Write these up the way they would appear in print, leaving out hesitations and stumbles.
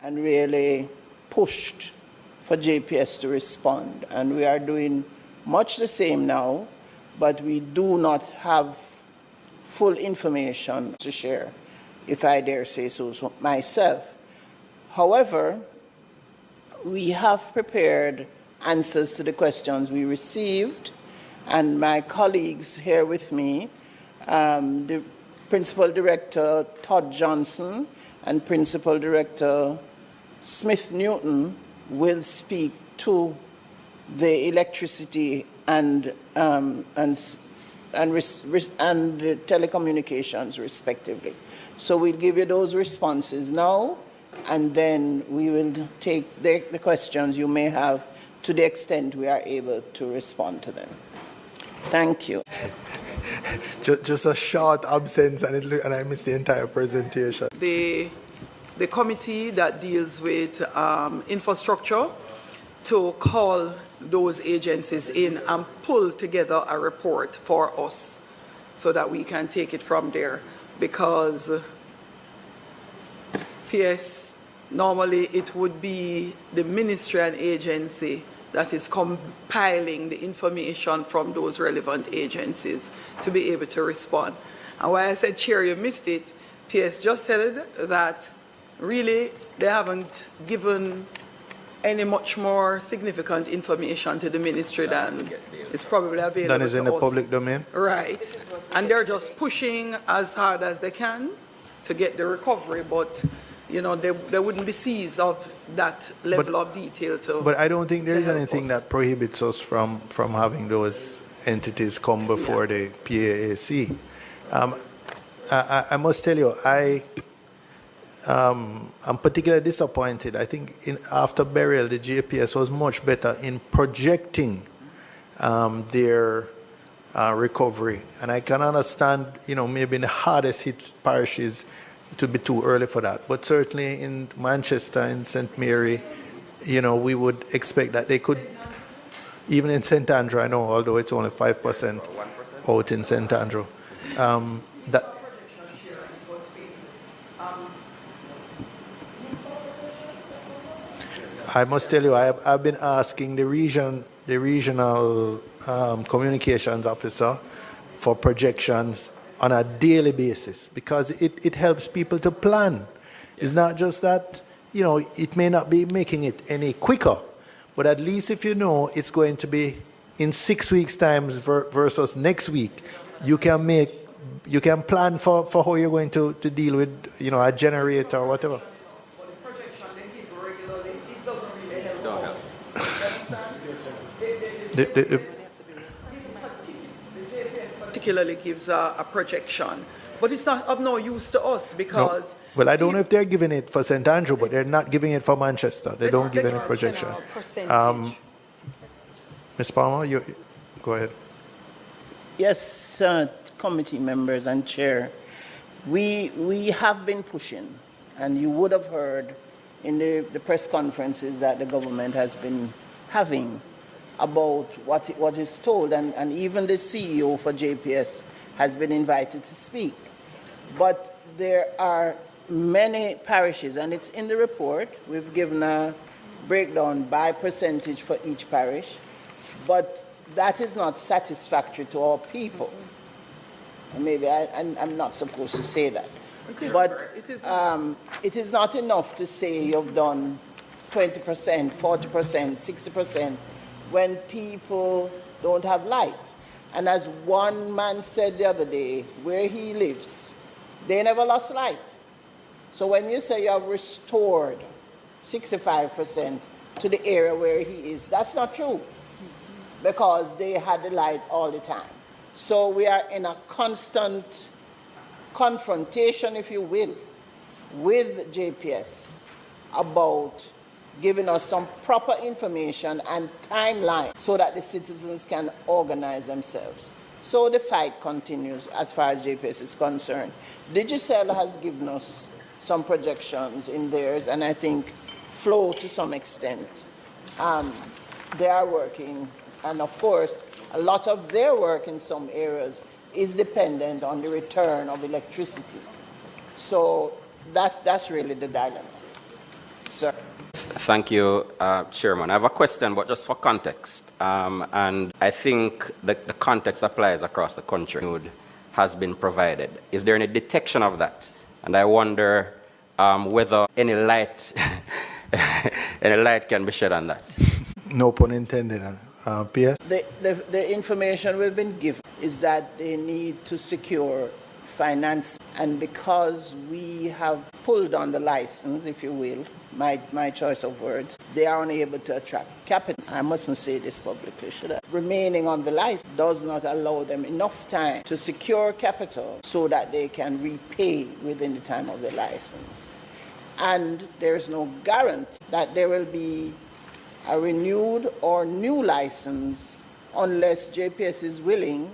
and really pushed for JPS to respond. And we are doing much the same now, but we do not have full information to share, if I dare say so myself. However, we have prepared answers to the questions we received, and my colleagues here with me, the Principal Director Todd Johnson and Principal Director Smith Newton, will speak to the electricity and telecommunications respectively. So we'll give you those responses now, and then we will take the questions you may have to the extent we are able to respond to them. Thank you. Just a short absence, and I missed the entire presentation. The committee that deals with infrastructure to call those agencies in and pull together a report for us so that we can take it from there. Because PS, normally it would be the ministry and agency that is compiling the information from those relevant agencies to be able to respond. And why I said, Chair, you missed it, PS just said that really they haven't given any much more significant information to the ministry than is probably available That is in the public domain? Right. And they're just pushing as hard as they can to get the recovery, but you know, they wouldn't be seized of that level of detail. But I don't think there is anything that prohibits us from having those entities come before the PAAC. I must tell you, I'm particularly disappointed. I think after burial, the JPS was much better in projecting their recovery. And I can understand, you know, maybe in the hardest hit parishes, it would be too early for that. But certainly in Manchester, in St. Mary, you know, we would expect that they could, even in St. Andrew, I know, although it's only 5% out in St. Andrew, that I must tell you, I've been asking the regional communications officer for projections on a daily basis, because it helps people to plan. It's not just that, you know, it may not be making it any quicker, but at least if you know it's going to be in 6 weeks' time versus next week, you can plan for how you're going to deal with, you know, a generator or whatever. Particularly gives a projection, but it's not of no use to us because. No. Well, I don't know if they're giving it for St. Andrew, but they're not giving it for Manchester. They don't give any projection. Ms. Palmer, you go ahead. Yes, committee members and chair, we have been pushing, and you would have heard in the press conferences that the government has been having about what is told, and even the CEO for JPS has been invited to speak. But there are many parishes, and it's in the report. We've given a breakdown by percentage for each parish, but that is not satisfactory to our people. And maybe I'm not supposed to say that. But it is not enough to say you've done 20%, 40%, 60%, when people don't have light. And as one man said the other day, where he lives, they never lost light. So when you say you have restored 65% to the area where he is, that's not true, because they had the light all the time. So we are in a constant confrontation, if you will, with JPS about giving us some proper information and timeline so that the citizens can organize themselves. So the fight continues as far as JPS is concerned. Digicel has given us some projections in theirs, and I think Flow to some extent. They are working, and of course, a lot of their work in some areas is dependent on the return of electricity. So that's really the dilemma. Sir. Thank you, Chairman. I have a question, but just for context. And I think the context applies across the country. Has been provided. Is there any detection of that? And I wonder whether any light, any light can be shed on that. No pun intended. PS? The information we've been given is that they need to secure finance. And because we have pulled on the license, if you will, my choice of words, they are unable to attract capital. I mustn't say this publicly, should I? Remaining on the license does not allow them enough time to secure capital so that they can repay within the time of the license. And there's no guarantee that there will be a renewed or new license unless JPS is willing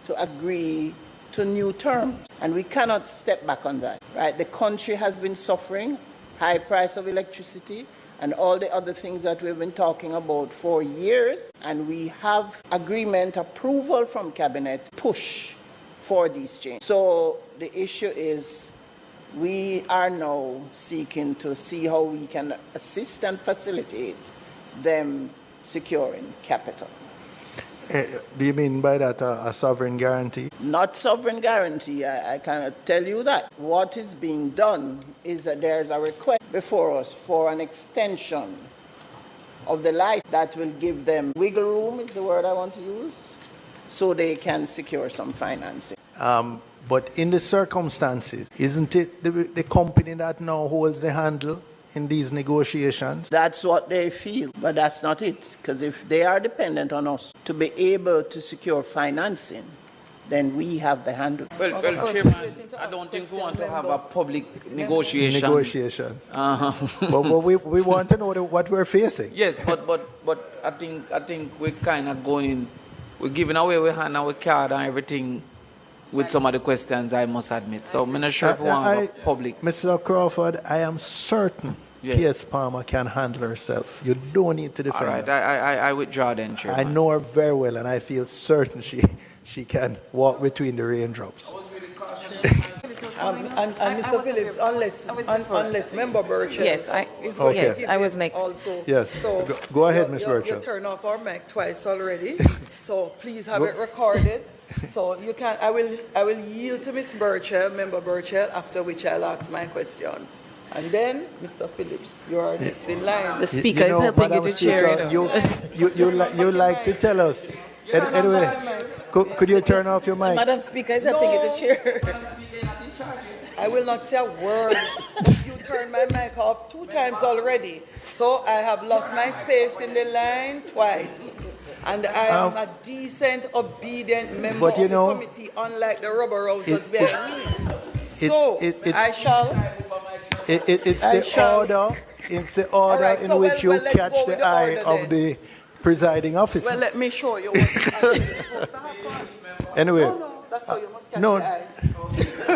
to agree to new terms. And we cannot step back on that, right? The country has been suffering high price of electricity and all the other things that we've been talking about for years. And we have agreement, approval from Cabinet, push for these changes. So the issue is we are now seeking to see how we can assist and facilitate them securing capital. Do you mean by that a sovereign guarantee? Not sovereign guarantee, I cannot tell you that. What is being done is that there's a request before us for an extension of the license that will give them wiggle room, is the word I want to use, so they can secure some financing. But in the circumstances, isn't it the company that now holds the handle in these negotiations? That's what they feel, but that's not it. Because if they are dependent on us to be able to secure financing, then we have the handle. Well, Chairman, I don't think we want to have a public negotiation. Negotiation. But we want to know what we're facing. Yes, but I think we're kind of we're giving away our hand and our card and everything with some of the questions, I must admit. So I'm not sure if we want a public. Mr. Crawford, I am certain P.S. Palmer can handle herself. You don't need to defend All right, her. I withdraw then, Chairman. I know her very well, and I feel certain she can walk between the raindrops. And Mr. Phillips, unless Member Burchell Yes, I was next. Also. Yes. So Go ahead, Ms. Burchell. You turn off our mic twice already, so please have it recorded. So you can. I will yield to Ms. Burchell, Member Burchell, after which I'll ask my question. And then, Mr. Phillips, you are next in line. The speaker is helping you to chair. You like to tell us. Anyway, could you turn off your mic? Madam Speaker is helping you to chair. I will not say a word. You turned my mic off 2 times already. So I have lost my space in the line twice. And I am a decent, obedient member of the committee, unlike the rubber rousers behind me. So I shall... It's the order right, in so which you catch the eye of the presiding officer. Well, let me show you what's supposed to happen. Anyway. No, that's how you must catch the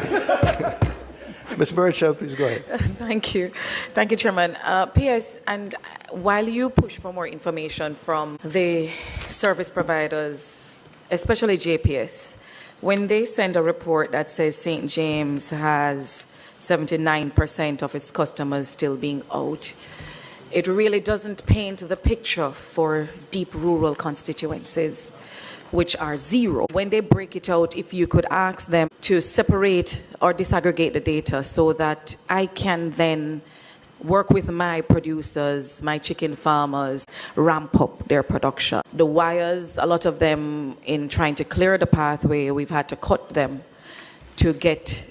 eye. Ms. Burchell, please go ahead. Thank you. Thank you, Chairman. P.S. And while you push for more information from the service providers, especially JPS, when they send a report that says St. James has 79% of its customers still being out, it really doesn't paint the picture for deep rural constituencies, which are 0. When they break it out, if you could ask them to separate or disaggregate the data so that I can then work with my producers, my chicken farmers, ramp up their production. The wires, a lot of them, in trying to clear the pathway, we've had to cut them to get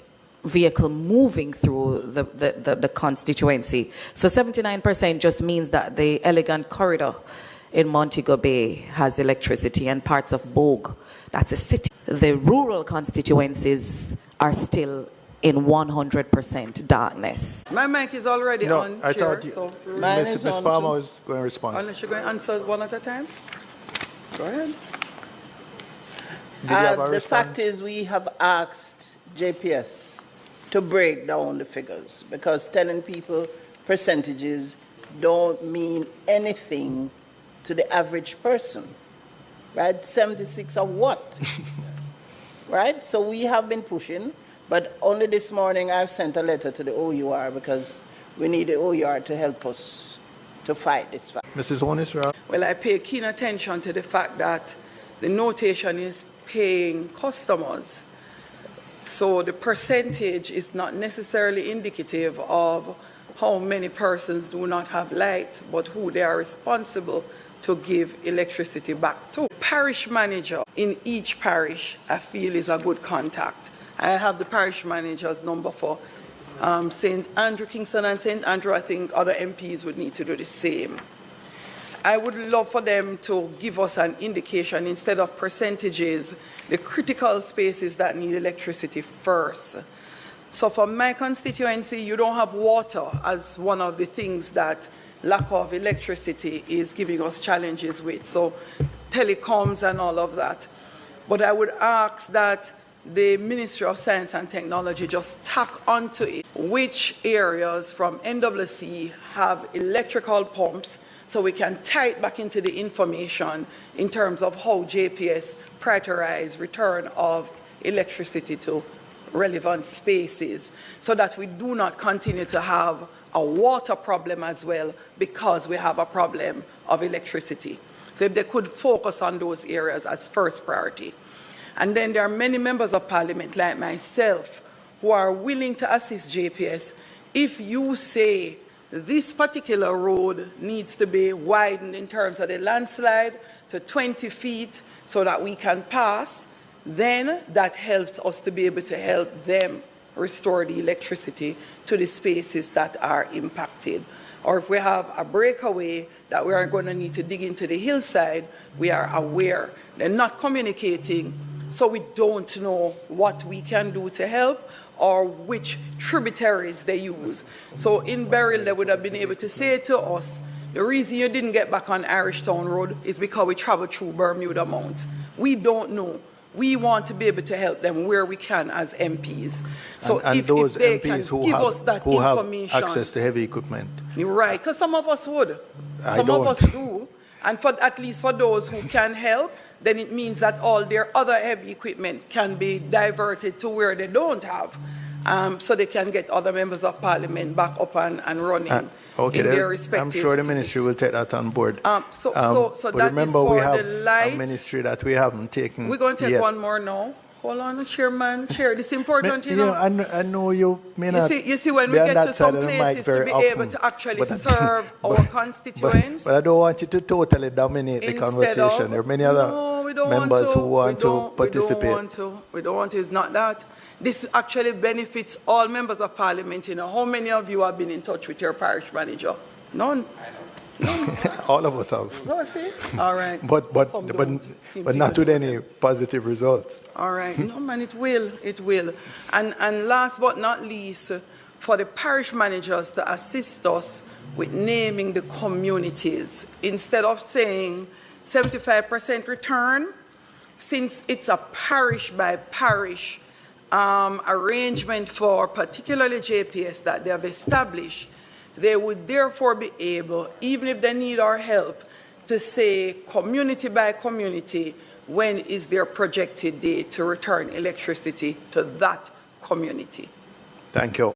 vehicle moving through the constituency. So 79% just means that the Elegant Corridor in Montego Bay has electricity, and parts of Bogue, that's a city. The rural constituencies are still in 100% darkness. My mic is already on, I Chair, thought so Ms. Palmer was going to respond. unless you're going to answer one at a time, go ahead. Did you have a The response? fact is we have asked JPS to break down the figures, because telling people percentages don't mean anything to the average person, right? 76 of what? Right? So we have been pushing, but only this morning I've sent a letter to the OUR because we need the OER to help us to fight this fight. Mrs. Onisra. Well, I pay keen attention to the fact that the notation is paying customers. So the percentage is not necessarily indicative of how many persons do not have light, but who they are responsible to give electricity back to. Parish manager in each parish, I feel, is a good contact. I have the parish manager's number for St. Andrew, Kingston and St. Andrew. I think other MPs would need to do the same. I would love for them to give us an indication instead of percentages, the critical spaces that need electricity first. So for my constituency, you don't have water as one of the things that lack of electricity is giving us challenges with. So telecoms and all of that. But I would ask that the Ministry of Science and Technology just tack onto it which areas from NWC have electrical pumps, so we can tie it back into the information in terms of how JPS prioritize return of electricity to relevant spaces, so that we do not continue to have a water problem as well because we have a problem of electricity. So if they could focus on those areas as first priority. And then there are many members of parliament like myself who are willing to assist JPS if you say this particular road needs to be widened in terms of the landslide to 20 feet so that we can pass, then that helps us to be able to help them restore the electricity to the spaces that are impacted. Or if we have a breakaway that we are going to need to dig into the hillside, we are aware. They're not communicating, so we don't know what we can do to help or which tributaries they use. So in Beryl, they would have been able to say to us, the reason you didn't get back on Irishtown Road is because we traveled through Bermuda Mount. We don't know. We want to be able to help them where we can as MPs. So and if those they MPs can give us that information, have access to heavy equipment. you're right, because some of us would. I Some don't. of us do. And for at least for those who can help, then it means that all their other heavy equipment can be diverted to where they don't have, so they can get other members of parliament back up and running Okay, in their respective I'm sure the ministry cities. will take that on board. So but that remember, is for we have the light. a ministry that we haven't taken. We're going to take yet. one more now. Hold on, Chairman. Chair, this is important, You know, I know you may not. You see, when we be on get that to side some of the mic places to very be often, able to actually but- serve our constituents. But I don't want you to totally dominate the Instead conversation. of- there are many other No, we don't members want to. who want to participate. We don't want to. It's not that. This actually benefits all members of parliament. You know, how many of you have been in touch with your parish manager? None. All of us have. No, see? All right. Some don't seem But to not even with any positive results. All right. No, man, it will. It will. And last but not least, for the parish managers to assist us with naming the communities. Instead of saying 75% return, since it's a parish by parish arrangement for particularly JPS that they have established, they would therefore be able, even if they need our help, to say community by community, when is their projected date to return electricity to that community. Thank you.